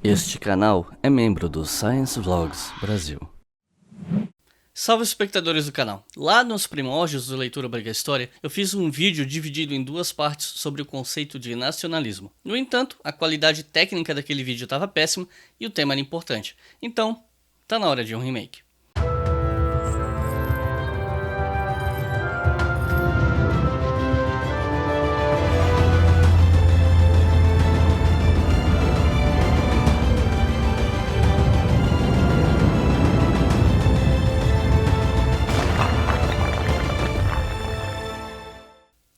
Este canal é membro do Science Vlogs Brasil. Salve espectadores do canal! Lá nos primórdios do Leitura Obriga História, eu fiz um vídeo dividido em duas partes sobre o conceito de nacionalismo. No entanto, a qualidade técnica daquele vídeo estava péssima e o tema era importante. Então, tá na hora de um remake.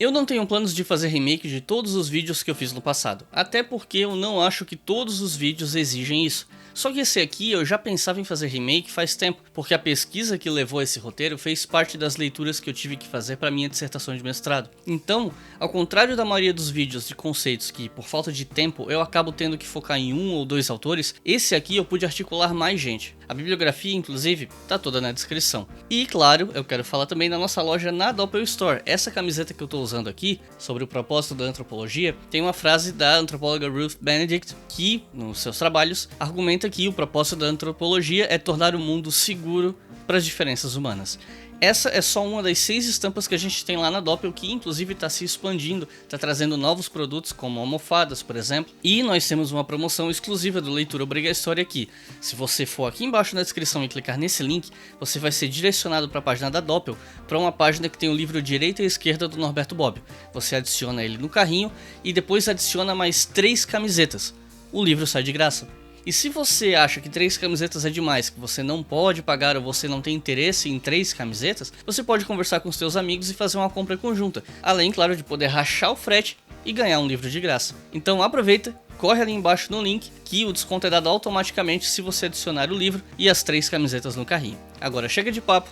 Eu não tenho planos de fazer remake de todos os vídeos que eu fiz no passado, até porque eu não acho que todos os vídeos exigem isso. Só que esse aqui eu já pensava em fazer remake faz tempo, porque a pesquisa que levou a esse roteiro fez parte das leituras que eu tive que fazer para minha dissertação de mestrado. Então, ao contrário da maioria dos vídeos de conceitos que, por falta de tempo, eu acabo tendo que focar em um ou dois autores, esse aqui eu pude articular mais gente. A bibliografia, inclusive, tá toda na descrição. E, claro, eu quero falar também da nossa loja na Doppel Store. Essa camiseta que eu tô usando aqui, sobre o propósito da antropologia, tem uma frase da antropóloga Ruth Benedict, que, nos seus trabalhos, argumenta que o propósito da antropologia é tornar o mundo seguro para as diferenças humanas. Essa é só uma das 6 estampas que a gente tem lá na Doppel, que inclusive está se expandindo, está trazendo novos produtos como almofadas, por exemplo. E nós temos uma promoção exclusiva do Leitura Obriga História aqui. Se você for aqui embaixo na descrição e clicar nesse link, você vai ser direcionado para a página da Doppel, para uma página que tem o livro Direita e Esquerda do Norberto Bobbio. Você adiciona ele no carrinho e depois adiciona mais 3 camisetas. O livro sai de graça. E se você acha que 3 camisetas é demais, que você não pode pagar ou você não tem interesse em 3 camisetas, você pode conversar com os seus amigos e fazer uma compra conjunta, além, claro, de poder rachar o frete e ganhar um livro de graça. Então aproveita, corre ali embaixo no link, que o desconto é dado automaticamente se você adicionar o livro e as 3 camisetas no carrinho. Agora chega de papo,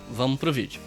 vamos pro vídeo.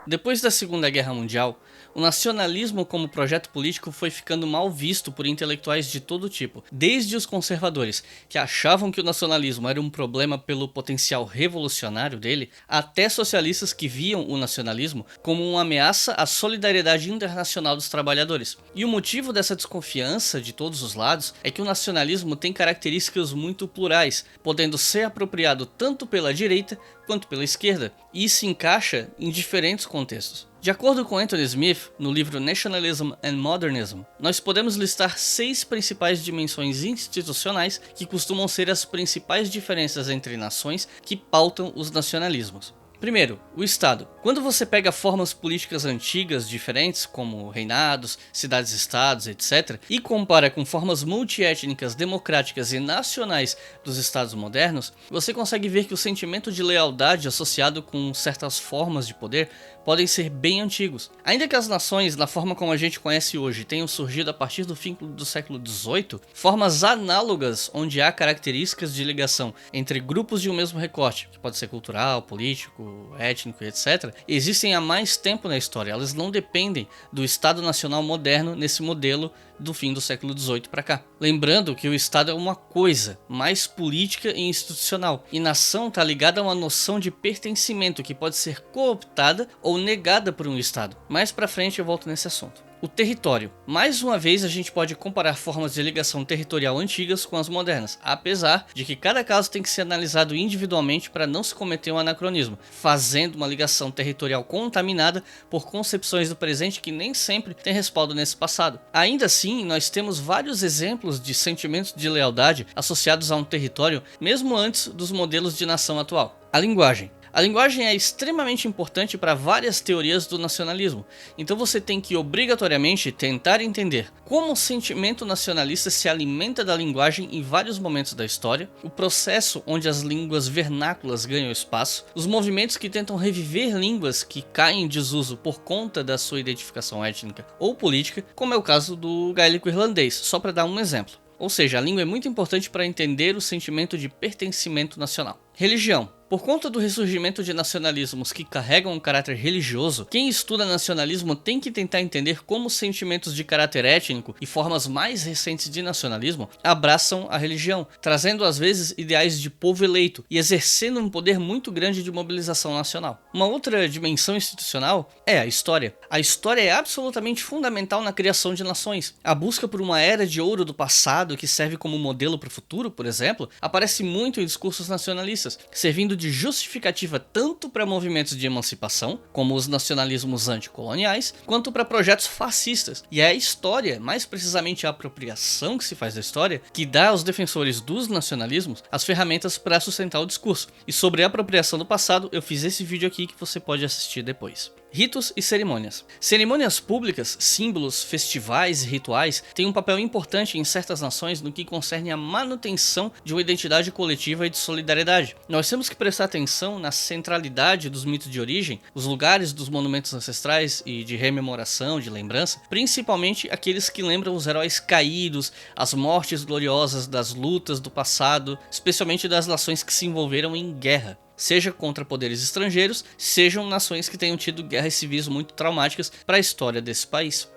Depois da Segunda Guerra Mundial, o nacionalismo como projeto político foi ficando mal visto por intelectuais de todo tipo, desde os conservadores, que achavam que o nacionalismo era um problema pelo potencial revolucionário dele, até socialistas que viam o nacionalismo como uma ameaça à solidariedade internacional dos trabalhadores. E o motivo dessa desconfiança de todos os lados é que o nacionalismo tem características muito plurais, podendo ser apropriado tanto pela direita quanto pela esquerda, e se encaixa em diferentes contextos. De acordo com Anthony Smith, no livro Nationalism and Modernism, nós podemos listar 6 principais dimensões institucionais que costumam ser as principais diferenças entre nações que pautam os nacionalismos. Primeiro, o Estado. Quando você pega formas políticas antigas diferentes, como reinados, cidades-estados, etc., e compara com formas multiétnicas, democráticas e nacionais dos estados modernos, você consegue ver que o sentimento de lealdade associado com certas formas de poder podem ser bem antigos. Ainda que as nações, na forma como a gente conhece hoje, tenham surgido a partir do fim do século XVIII, formas análogas onde há características de ligação entre grupos de um mesmo recorte, que pode ser cultural, político, étnico, etc., existem há mais tempo na história. Elas não dependem do Estado Nacional moderno nesse modelo do fim do século XVIII para cá. Lembrando que o Estado é uma coisa mais política e institucional, e nação está ligada a uma noção de pertencimento que pode ser cooptada ou negada por um Estado. Mais para frente eu volto nesse assunto. O território. Mais uma vez a gente pode comparar formas de ligação territorial antigas com as modernas, apesar de que cada caso tem que ser analisado individualmente para não se cometer um anacronismo, fazendo uma ligação territorial contaminada por concepções do presente que nem sempre tem respaldo nesse passado. Ainda assim, nós temos vários exemplos de sentimentos de lealdade associados a um território, mesmo antes dos modelos de nação atual. A linguagem. A linguagem é extremamente importante para várias teorias do nacionalismo, então você tem que obrigatoriamente tentar entender como o sentimento nacionalista se alimenta da linguagem em vários momentos da história, o processo onde as línguas vernáculas ganham espaço, os movimentos que tentam reviver línguas que caem em desuso por conta da sua identificação étnica ou política, como é o caso do gaélico irlandês, só para dar um exemplo. Ou seja, a língua é muito importante para entender o sentimento de pertencimento nacional. Religião. Por conta do ressurgimento de nacionalismos que carregam um caráter religioso, quem estuda nacionalismo tem que tentar entender como sentimentos de caráter étnico e formas mais recentes de nacionalismo abraçam a religião, trazendo às vezes ideais de povo eleito e exercendo um poder muito grande de mobilização nacional. Uma outra dimensão institucional é a história. A história é absolutamente fundamental na criação de nações. A busca por uma era de ouro do passado que serve como modelo para o futuro, por exemplo, aparece muito em discursos nacionalistas, servindo de justificativa tanto para movimentos de emancipação, como os nacionalismos anticoloniais, quanto para projetos fascistas. E é a história, mais precisamente a apropriação que se faz da história, que dá aos defensores dos nacionalismos as ferramentas para sustentar o discurso. E sobre a apropriação do passado, eu fiz esse vídeo aqui que você pode assistir depois. Ritos e cerimônias. Cerimônias públicas, símbolos, festivais e rituais têm um papel importante em certas nações no que concerne a manutenção de uma identidade coletiva e de solidariedade. Nós temos que prestar atenção na centralidade dos mitos de origem, os lugares dos monumentos ancestrais e de rememoração, de lembrança, principalmente aqueles que lembram os heróis caídos, as mortes gloriosas das lutas do passado, especialmente das nações que se envolveram em guerra. Seja contra poderes estrangeiros, sejam nações que tenham tido guerras civis muito traumáticas para a história desse país.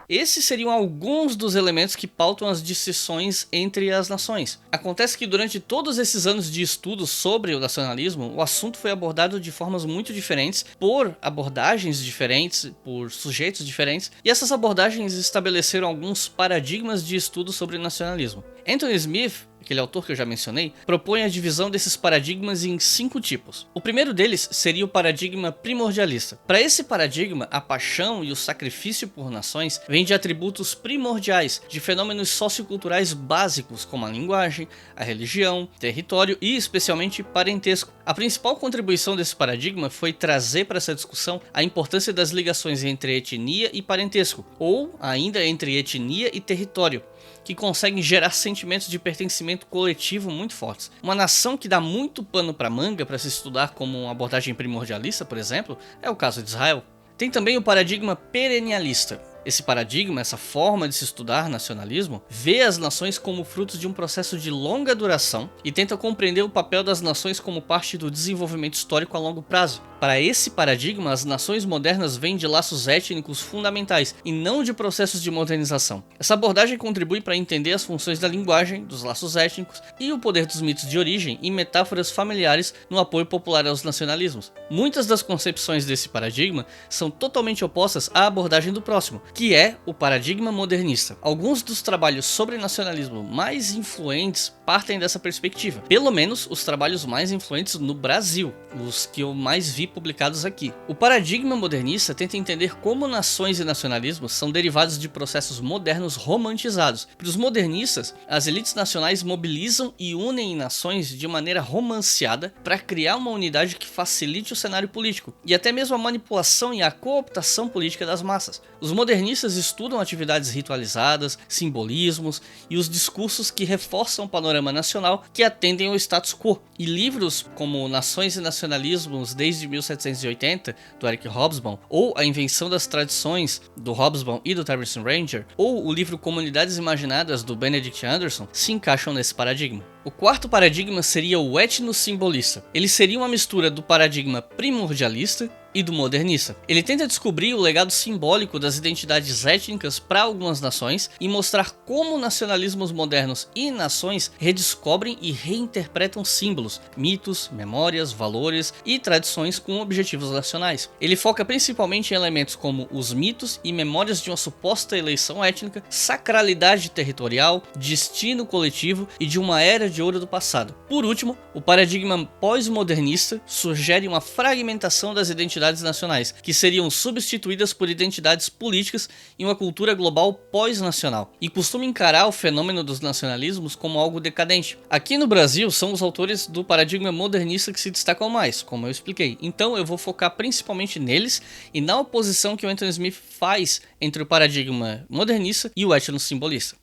Esses seriam alguns dos elementos que pautam as distinções entre as nações. Acontece que durante todos esses anos de estudos sobre o nacionalismo, o assunto foi abordado de formas muito diferentes, por abordagens diferentes, por sujeitos diferentes, e essas abordagens estabeleceram alguns paradigmas de estudo sobre nacionalismo. Anthony Smith, aquele autor que eu já mencionei, propõe a divisão desses paradigmas em 5 tipos. O primeiro deles seria o paradigma primordialista. Para esse paradigma, a paixão e o sacrifício por nações vêm de atributos primordiais, de fenômenos socioculturais básicos, como a linguagem, a religião, território e especialmente parentesco. A principal contribuição desse paradigma foi trazer para essa discussão a importância das ligações entre etnia e parentesco, ou ainda entre etnia e território, que conseguem gerar sentimentos de pertencimento coletivo muito fortes. Uma nação que dá muito pano para manga para se estudar como uma abordagem primordialista, por exemplo, é o caso de Israel. Tem também o paradigma perennialista. Esse paradigma, essa forma de se estudar nacionalismo, vê as nações como frutos de um processo de longa duração e tenta compreender o papel das nações como parte do desenvolvimento histórico a longo prazo. Para esse paradigma, as nações modernas vêm de laços étnicos fundamentais e não de processos de modernização. Essa abordagem contribui para entender as funções da linguagem, dos laços étnicos e o poder dos mitos de origem e metáforas familiares no apoio popular aos nacionalismos. Muitas das concepções desse paradigma são totalmente opostas à abordagem do próximo, que é o paradigma modernista. Alguns dos trabalhos sobre nacionalismo mais influentes partem dessa perspectiva, pelo menos os trabalhos mais influentes no Brasil, os que eu mais vi publicados aqui. O paradigma modernista tenta entender como nações e nacionalismos são derivados de processos modernos romantizados. Para os modernistas, as elites nacionais mobilizam e unem nações de maneira romanceada para criar uma unidade que facilite o cenário político e até mesmo a manipulação e a cooptação política das massas. Os modernistas estudam atividades ritualizadas, simbolismos e os discursos que reforçam o panorama nacional que atendem ao status quo. E livros como Nações e Nacionalismos desde 1780, do Eric Hobsbawm, ou A Invenção das Tradições, do Hobsbawm e do Terence Ranger, ou o livro Comunidades Imaginadas, do Benedict Anderson, se encaixam nesse paradigma. O quarto paradigma seria o etnossimbolista. Ele seria uma mistura do paradigma primordialista e do modernista. Ele tenta descobrir o legado simbólico das identidades étnicas para algumas nações e mostrar como nacionalismos modernos e nações redescobrem e reinterpretam símbolos, mitos, memórias, valores e tradições com objetivos nacionais. Ele foca principalmente em elementos como os mitos e memórias de uma suposta eleição étnica, sacralidade territorial, destino coletivo e de uma era de ouro do passado. Por último, o paradigma pós-modernista sugere uma fragmentação das identidades nacionais, que seriam substituídas por identidades políticas em uma cultura global pós-nacional, e costuma encarar o fenômeno dos nacionalismos como algo decadente. Aqui no Brasil, são os autores do paradigma modernista que se destacam mais, como eu expliquei, então eu vou focar principalmente neles e na oposição que o Anthony Smith faz entre o paradigma modernista e o etnossimbolista.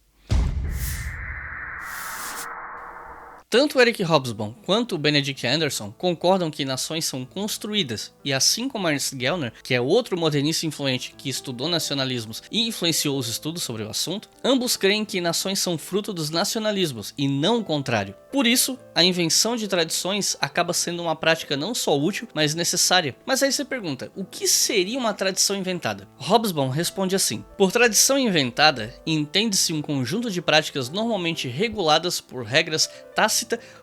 Tanto Eric Hobsbawm quanto Benedict Anderson concordam que nações são construídas, e assim como Ernst Gellner, que é outro modernista influente que estudou nacionalismos e influenciou os estudos sobre o assunto, ambos creem que nações são fruto dos nacionalismos e não o contrário. Por isso, a invenção de tradições acaba sendo uma prática não só útil, mas necessária. Mas aí você pergunta, o que seria uma tradição inventada? Hobsbawm responde assim: por tradição inventada, entende-se um conjunto de práticas normalmente reguladas por regras tácitas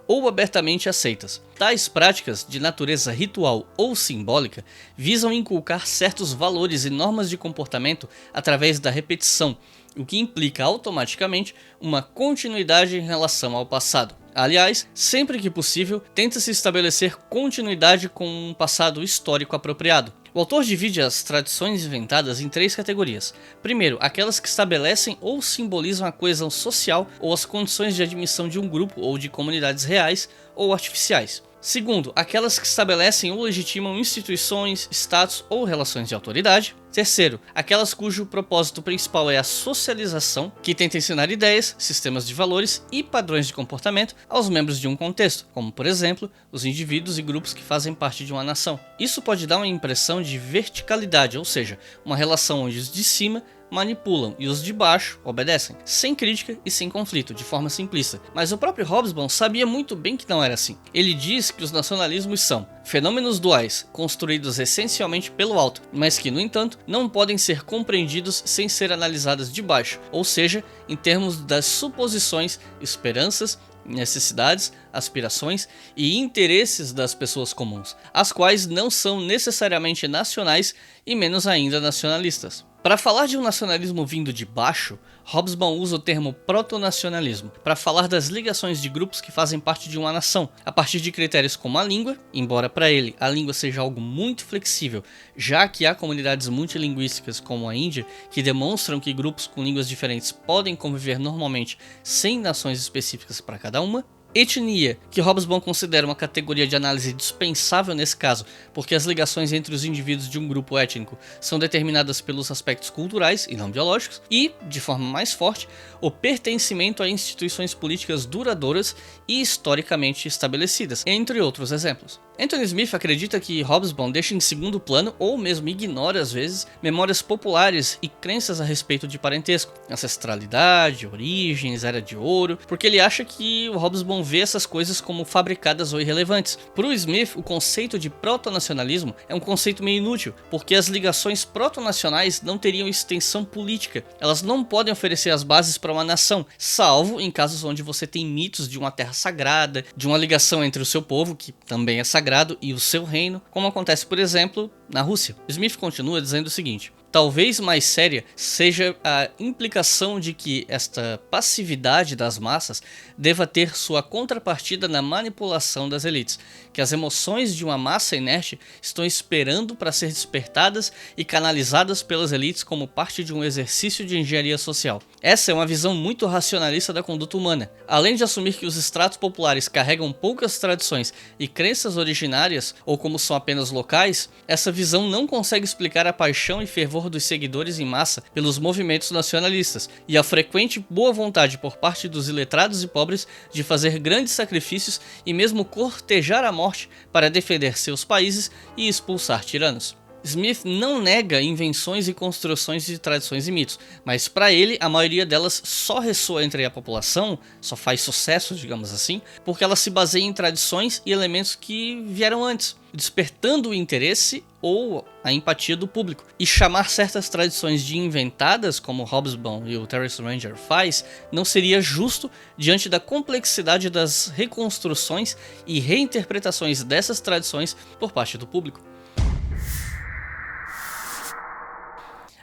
ou abertamente aceitas. Tais práticas, de natureza ritual ou simbólica, visam inculcar certos valores e normas de comportamento através da repetição, o que implica automaticamente uma continuidade em relação ao passado. Aliás, sempre que possível, tenta-se estabelecer continuidade com um passado histórico apropriado. O autor divide as tradições inventadas em 3 categorias. Primeiro, aquelas que estabelecem ou simbolizam a coesão social ou as condições de admissão de um grupo ou de comunidades reais ou artificiais. Segundo, aquelas que estabelecem ou legitimam instituições, status ou relações de autoridade. Terceiro, aquelas cujo propósito principal é a socialização, que tenta ensinar ideias, sistemas de valores e padrões de comportamento aos membros de um contexto, como por exemplo, os indivíduos e grupos que fazem parte de uma nação. Isso pode dar uma impressão de verticalidade, ou seja, uma relação onde os de cima manipulam e os de baixo obedecem, sem crítica e sem conflito, de forma simplista. Mas o próprio Hobsbawm sabia muito bem que não era assim. Ele diz que os nacionalismos são fenômenos duais, construídos essencialmente pelo alto, mas que, no entanto, não podem ser compreendidos sem ser analisados de baixo, ou seja, em termos das suposições, esperanças, necessidades, aspirações e interesses das pessoas comuns, as quais não são necessariamente nacionais e menos ainda nacionalistas. Para falar de um nacionalismo vindo de baixo, Hobsbawm usa o termo proto-nacionalismo para falar das ligações de grupos que fazem parte de uma nação, a partir de critérios como a língua, embora para ele a língua seja algo muito flexível, já que há comunidades multilinguísticas como a Índia que demonstram que grupos com línguas diferentes podem conviver normalmente sem nações específicas para cada uma. Etnia, que Hobsbawm considera uma categoria de análise dispensável nesse caso, porque as ligações entre os indivíduos de um grupo étnico são determinadas pelos aspectos culturais e não biológicos, e, de forma mais forte, o pertencimento a instituições políticas duradouras e historicamente estabelecidas, entre outros exemplos. Anthony Smith acredita que Hobsbawm deixa em segundo plano, ou mesmo ignora às vezes, memórias populares e crenças a respeito de parentesco, ancestralidade, origens, era de ouro, porque ele acha que o Hobsbawm vê essas coisas como fabricadas ou irrelevantes. Para o Smith, o conceito de proto-nacionalismo é um conceito meio inútil, porque as ligações proto-nacionais não teriam extensão política, elas não podem oferecer as bases para uma nação, salvo em casos onde você tem mitos de uma terra sagrada, de uma ligação entre o seu povo, que também é sagrado, e o seu reino, como acontece, por exemplo, na Rússia. Smith continua dizendo o seguinte: talvez mais séria seja a implicação de que esta passividade das massas deva ter sua contrapartida na manipulação das elites, que as emoções de uma massa inerte estão esperando para ser despertadas e canalizadas pelas elites como parte de um exercício de engenharia social. Essa é uma visão muito racionalista da conduta humana. Além de assumir que os estratos populares carregam poucas tradições e crenças originárias, ou como são apenas locais, essa visão não consegue explicar a paixão e fervor dos seguidores em massa pelos movimentos nacionalistas e a frequente boa vontade por parte dos iletrados e pobres de fazer grandes sacrifícios e mesmo cortejar a morte para defender seus países e expulsar tiranos. Smith não nega invenções e construções de tradições e mitos, mas para ele a maioria delas só ressoa entre a população, só faz sucesso, digamos assim, porque ela se baseia em tradições e elementos que vieram antes, despertando o interesse ou a empatia do público. E chamar certas tradições de inventadas, como Hobsbawm e o Terence Ranger faz, não seria justo diante da complexidade das reconstruções e reinterpretações dessas tradições por parte do público.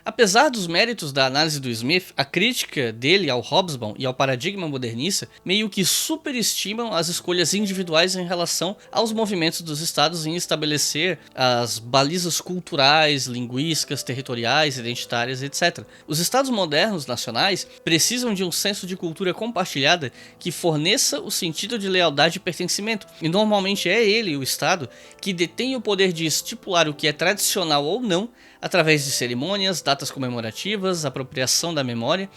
Apesar dos méritos da análise do Smith, a crítica dele ao Hobsbawm e ao paradigma modernista meio que superestimam as escolhas individuais em relação aos movimentos dos estados em estabelecer as balizas culturais, linguísticas, territoriais, identitárias, etc. Os estados modernos nacionais precisam de um senso de cultura compartilhada que forneça o sentido de lealdade e pertencimento, e normalmente é ele, o estado, que detém o poder de estipular o que é tradicional ou não, através de cerimônias, datas comemorativas, apropriação da memória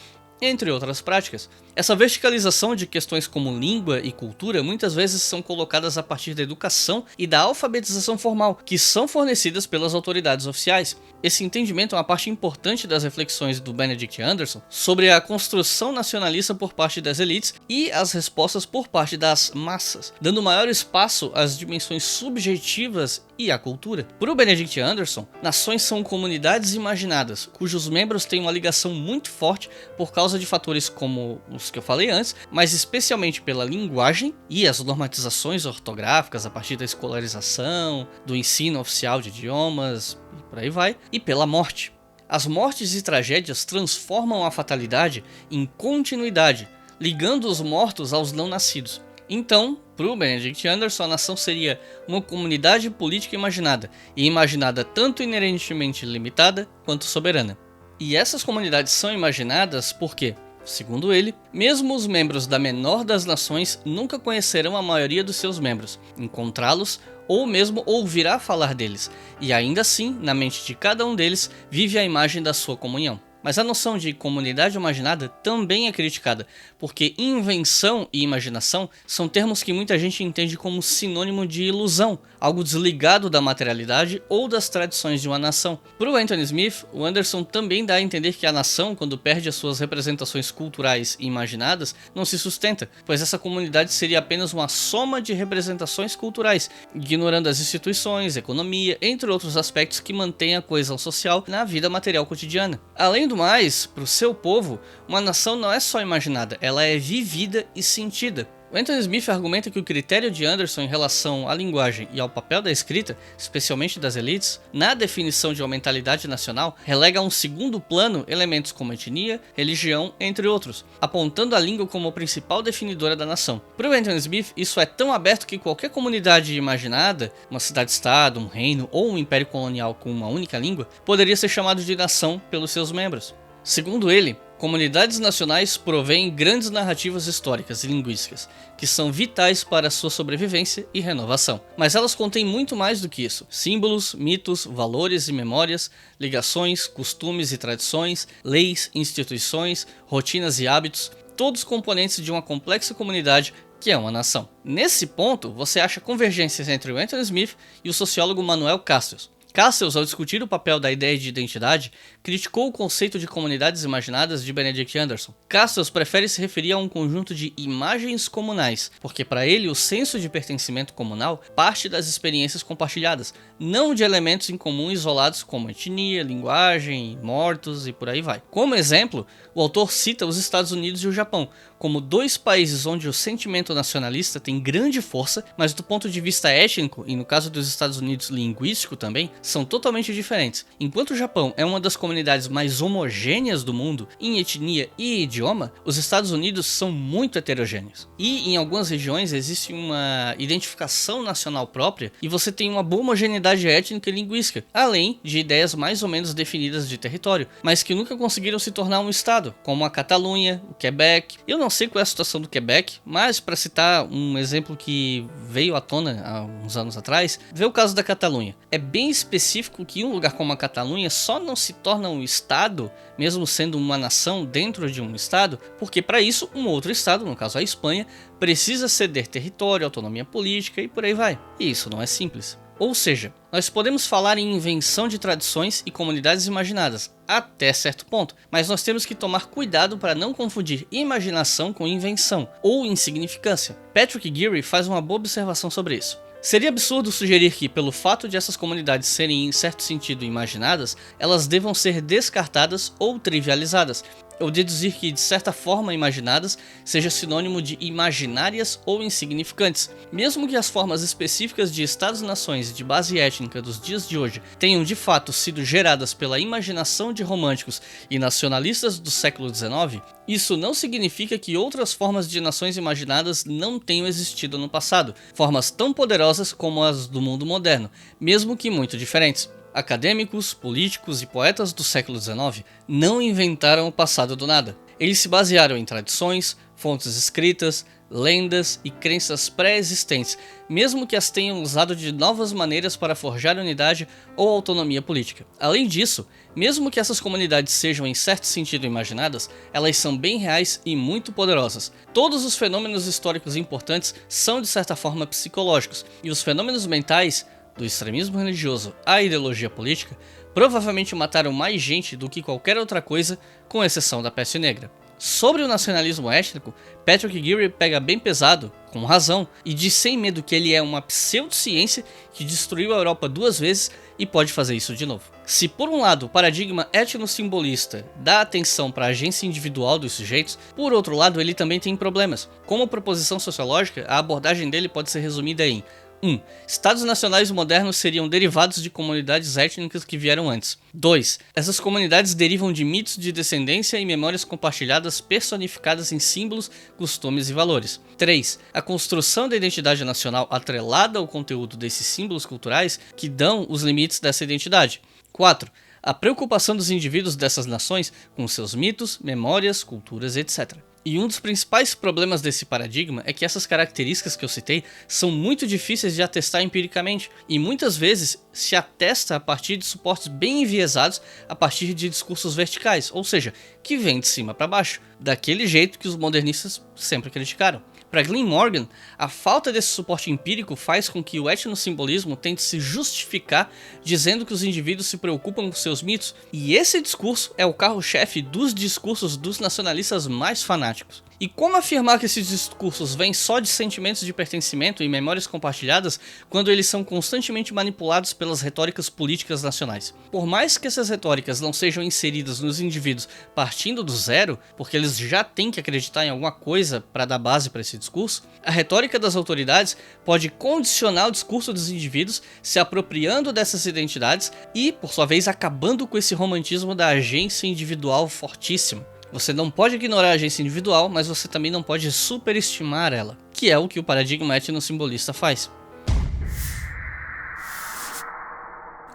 entre outras práticas. Essa verticalização de questões como língua e cultura muitas vezes são colocadas a partir da educação e da alfabetização formal, que são fornecidas pelas autoridades oficiais. Esse entendimento é uma parte importante das reflexões do Benedict Anderson sobre a construção nacionalista por parte das elites e as respostas por parte das massas, dando maior espaço às dimensões subjetivas e à cultura. Para o Benedict Anderson, nações são comunidades imaginadas, cujos membros têm uma ligação muito forte por causa de fatores como os que eu falei antes, mas especialmente pela linguagem e as normatizações ortográficas a partir da escolarização, do ensino oficial de idiomas e por aí vai, e pela morte. As mortes e tragédias transformam a fatalidade em continuidade, ligando os mortos aos não nascidos. Então, para o Benedict Anderson, a nação seria uma comunidade política imaginada, e imaginada tanto inerentemente limitada quanto soberana. E essas comunidades são imaginadas porque, segundo ele, mesmo os membros da menor das nações nunca conhecerão a maioria dos seus membros, encontrá-los ou mesmo ouvirá falar deles, e ainda assim, na mente de cada um deles, vive a imagem da sua comunhão. Mas a noção de comunidade imaginada também é criticada, porque invenção e imaginação são termos que muita gente entende como sinônimo de ilusão, algo desligado da materialidade ou das tradições de uma nação. Para o Anthony Smith, o Anderson também dá a entender que a nação, quando perde as suas representações culturais e imaginadas, não se sustenta, pois essa comunidade seria apenas uma soma de representações culturais, ignorando as instituições, economia, entre outros aspectos que mantêm a coesão social na vida material cotidiana. Além do mais, para o seu povo, uma nação não é só imaginada, ela é vivida e sentida. O Anthony Smith argumenta que o critério de Anderson em relação à linguagem e ao papel da escrita, especialmente das elites, na definição de uma mentalidade nacional, relega a um segundo plano elementos como etnia, religião, entre outros, apontando a língua como a principal definidora da nação. Para o Anthony Smith, isso é tão aberto que qualquer comunidade imaginada, uma cidade-estado, um reino ou um império colonial com uma única língua, poderia ser chamado de nação pelos seus membros. Segundo ele, comunidades nacionais provêm grandes narrativas históricas e linguísticas, que são vitais para sua sobrevivência e renovação. Mas elas contêm muito mais do que isso: símbolos, mitos, valores e memórias, ligações, costumes e tradições, leis, instituições, rotinas e hábitos, todos componentes de uma complexa comunidade que é uma nação. Nesse ponto, você acha convergências entre o Anthony Smith e o sociólogo Manuel Castells. Castells, ao discutir o papel da ideia de identidade, criticou o conceito de comunidades imaginadas de Benedict Anderson. Castells prefere se referir a um conjunto de imagens comunais, porque para ele o senso de pertencimento comunal parte das experiências compartilhadas, não de elementos em comum isolados como etnia, linguagem, mortos e por aí vai. Como exemplo, o autor cita os Estados Unidos e o Japão como dois países onde o sentimento nacionalista tem grande força, mas do ponto de vista étnico, e no caso dos Estados Unidos linguístico também, são totalmente diferentes. Enquanto o Japão é uma das comunidades mais homogêneas do mundo em etnia e idioma, os Estados Unidos são muito heterogêneos. E em algumas regiões existe uma identificação nacional própria e você tem uma boa homogeneidade étnica e linguística, além de ideias mais ou menos definidas de território, mas que nunca conseguiram se tornar um estado, como a Catalunha, o Quebec. Eu não sei qual é a situação do Quebec, mas para citar um exemplo que veio à tona há uns anos atrás, vê o caso da Catalunha. É bem específico que um lugar como a Catalunha só não se torna um estado, mesmo sendo uma nação dentro de um estado, porque para isso um outro estado, no caso a Espanha, precisa ceder território, autonomia política e por aí vai. E isso não é simples. Ou seja, nós podemos falar em invenção de tradições e comunidades imaginadas, até certo ponto, mas nós temos que tomar cuidado para não confundir imaginação com invenção ou insignificância. Patrick Geary faz uma boa observação sobre isso. Seria absurdo sugerir que, pelo fato de essas comunidades serem em certo sentido imaginadas, elas devam ser descartadas ou trivializadas, ou deduzir que, de certa forma, imaginadas seja sinônimo de imaginárias ou insignificantes. Mesmo que as formas específicas de estados-nações de base étnica dos dias de hoje tenham de fato sido geradas pela imaginação de românticos e nacionalistas do século XIX, isso não significa que outras formas de nações imaginadas não tenham existido no passado, formas tão poderosas como as do mundo moderno, mesmo que muito diferentes. Acadêmicos, políticos e poetas do século XIX não inventaram o passado do nada. Eles se basearam em tradições, fontes escritas, lendas e crenças pré-existentes, mesmo que as tenham usado de novas maneiras para forjar unidade ou autonomia política. Além disso, mesmo que essas comunidades sejam em certo sentido imaginadas, elas são bem reais e muito poderosas. Todos os fenômenos históricos importantes são de certa forma psicológicos, e os fenômenos mentais, do extremismo religioso à ideologia política, provavelmente mataram mais gente do que qualquer outra coisa, com exceção da peste negra. Sobre o nacionalismo étnico, Patrick Geary pega bem pesado, com razão, e diz sem medo que ele é uma pseudociência que destruiu a Europa 2 vezes e pode fazer isso de novo. Se por um lado o paradigma etnossimbolista dá atenção para a agência individual dos sujeitos, por outro lado ele também tem problemas. Como proposição sociológica, a abordagem dele pode ser resumida em 1. Estados nacionais modernos seriam derivados de comunidades étnicas que vieram antes. 2. Essas comunidades derivam de mitos de descendência e memórias compartilhadas personificadas em símbolos, costumes e valores. 3. A construção da identidade nacional atrelada ao conteúdo desses símbolos culturais que dão os limites dessa identidade. 4. A preocupação dos indivíduos dessas nações com seus mitos, memórias, culturas, etc. E um dos principais problemas desse paradigma é que essas características que eu citei são muito difíceis de atestar empiricamente, e muitas vezes se atesta a partir de suportes bem enviesados a partir de discursos verticais, ou seja, que vêm de cima para baixo, daquele jeito que os modernistas sempre criticaram. Para Glyn Morgan, a falta desse suporte empírico faz com que o etnossimbolismo tente se justificar dizendo que os indivíduos se preocupam com seus mitos, e esse discurso é o carro-chefe dos discursos dos nacionalistas mais fanáticos. E como afirmar que esses discursos vêm só de sentimentos de pertencimento e memórias compartilhadas quando eles são constantemente manipulados pelas retóricas políticas nacionais? Por mais que essas retóricas não sejam inseridas nos indivíduos partindo do zero, porque eles já têm que acreditar em alguma coisa para dar base para esse discurso, a retórica das autoridades pode condicionar o discurso dos indivíduos, se apropriando dessas identidades e, por sua vez, acabando com esse romantismo da agência individual fortíssima. Você não pode ignorar a agência individual, mas você também não pode superestimar ela, que é o que o paradigma etnossimbolista faz.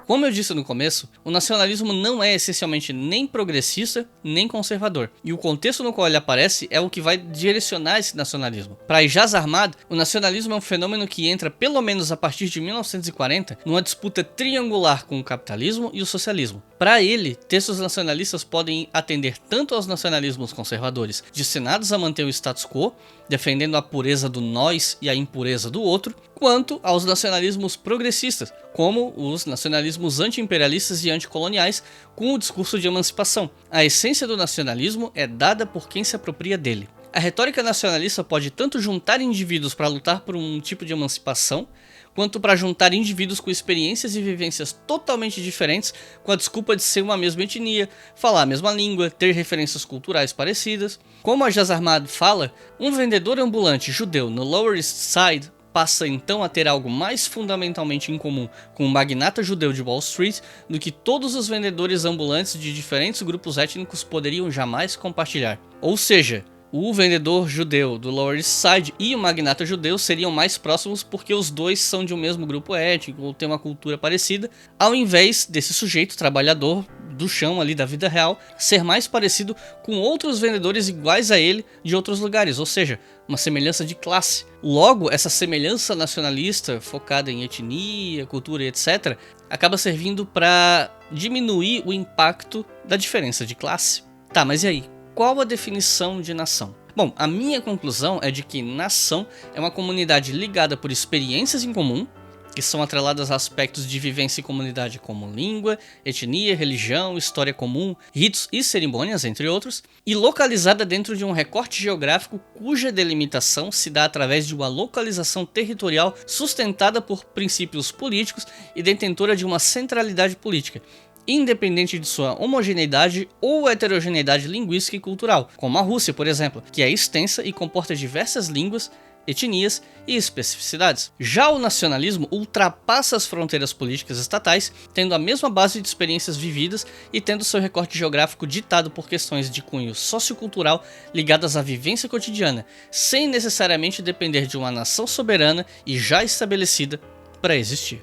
Como eu disse no começo, o nacionalismo não é essencialmente nem progressista, nem conservador, e o contexto no qual ele aparece é o que vai direcionar esse nacionalismo. Para Ijaz Ahmad, o nacionalismo é um fenômeno que entra pelo menos a partir de 1940 numa disputa triangular com o capitalismo e o socialismo. Para ele, textos nacionalistas podem atender tanto aos nacionalismos conservadores, destinados a manter o status quo, defendendo a pureza do nós e a impureza do outro, quanto aos nacionalismos progressistas, como os nacionalismos anti-imperialistas e anticoloniais, com o discurso de emancipação. A essência do nacionalismo é dada por quem se apropria dele. A retórica nacionalista pode tanto juntar indivíduos para lutar por um tipo de emancipação, quanto para juntar indivíduos com experiências e vivências totalmente diferentes com a desculpa de ser uma mesma etnia, falar a mesma língua, ter referências culturais parecidas. Como a Ijaz Ahmad fala, um vendedor ambulante judeu no Lower East Side passa então a ter algo mais fundamentalmente em comum com um magnata judeu de Wall Street do que todos os vendedores ambulantes de diferentes grupos étnicos poderiam jamais compartilhar. Ou seja, o vendedor judeu do Lower East Side e o magnata judeu seriam mais próximos porque os dois são de um mesmo grupo étnico ou têm uma cultura parecida, ao invés desse sujeito trabalhador do chão ali da vida real ser mais parecido com outros vendedores iguais a ele de outros lugares, ou seja, uma semelhança de classe. Logo, essa semelhança nacionalista focada em etnia, cultura e etc. acaba servindo para diminuir o impacto da diferença de classe. Tá, mas e aí? Qual a definição de nação? Bom, a minha conclusão é de que nação é uma comunidade ligada por experiências em comum, que são atreladas a aspectos de vivência e comunidade como língua, etnia, religião, história comum, ritos e cerimônias, entre outros, e localizada dentro de um recorte geográfico cuja delimitação se dá através de uma localização territorial sustentada por princípios políticos e detentora de uma centralidade política, independente de sua homogeneidade ou heterogeneidade linguística e cultural, como a Rússia, por exemplo, que é extensa e comporta diversas línguas, etnias e especificidades. Já o nacionalismo ultrapassa as fronteiras políticas estatais, tendo a mesma base de experiências vividas e tendo seu recorte geográfico ditado por questões de cunho sociocultural ligadas à vivência cotidiana, sem necessariamente depender de uma nação soberana e já estabelecida para existir.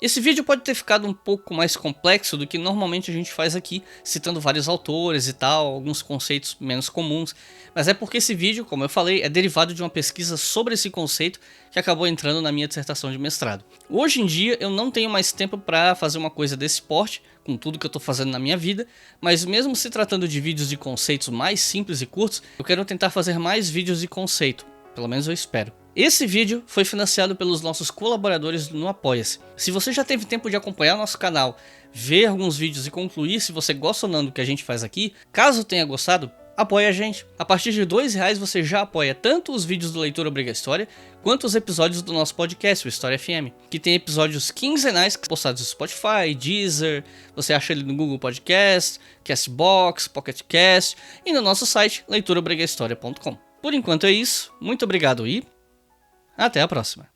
Esse vídeo pode ter ficado um pouco mais complexo do que normalmente a gente faz aqui, citando vários autores e tal, alguns conceitos menos comuns, mas é porque esse vídeo, como eu falei, é derivado de uma pesquisa sobre esse conceito que acabou entrando na minha dissertação de mestrado. Hoje em dia eu não tenho mais tempo para fazer uma coisa desse porte, com tudo que eu estou fazendo na minha vida, mas mesmo se tratando de vídeos de conceitos mais simples e curtos, eu quero tentar fazer mais vídeos de conceito, pelo menos eu espero. Esse vídeo foi financiado pelos nossos colaboradores no Apoia-se. Se você já teve tempo de acompanhar nosso canal, ver alguns vídeos e concluir se você gosta ou não do que a gente faz aqui, caso tenha gostado, apoie a gente. A partir de R$2 você já apoia tanto os vídeos do Leitura Obriga História, quanto os episódios do nosso podcast, o História FM, que tem episódios quinzenais postados no Spotify, Deezer, você acha ele no Google Podcast, Castbox, Pocket Cast e no nosso site leituraobrigahistoria.com. Por enquanto é isso, muito obrigado e até a próxima.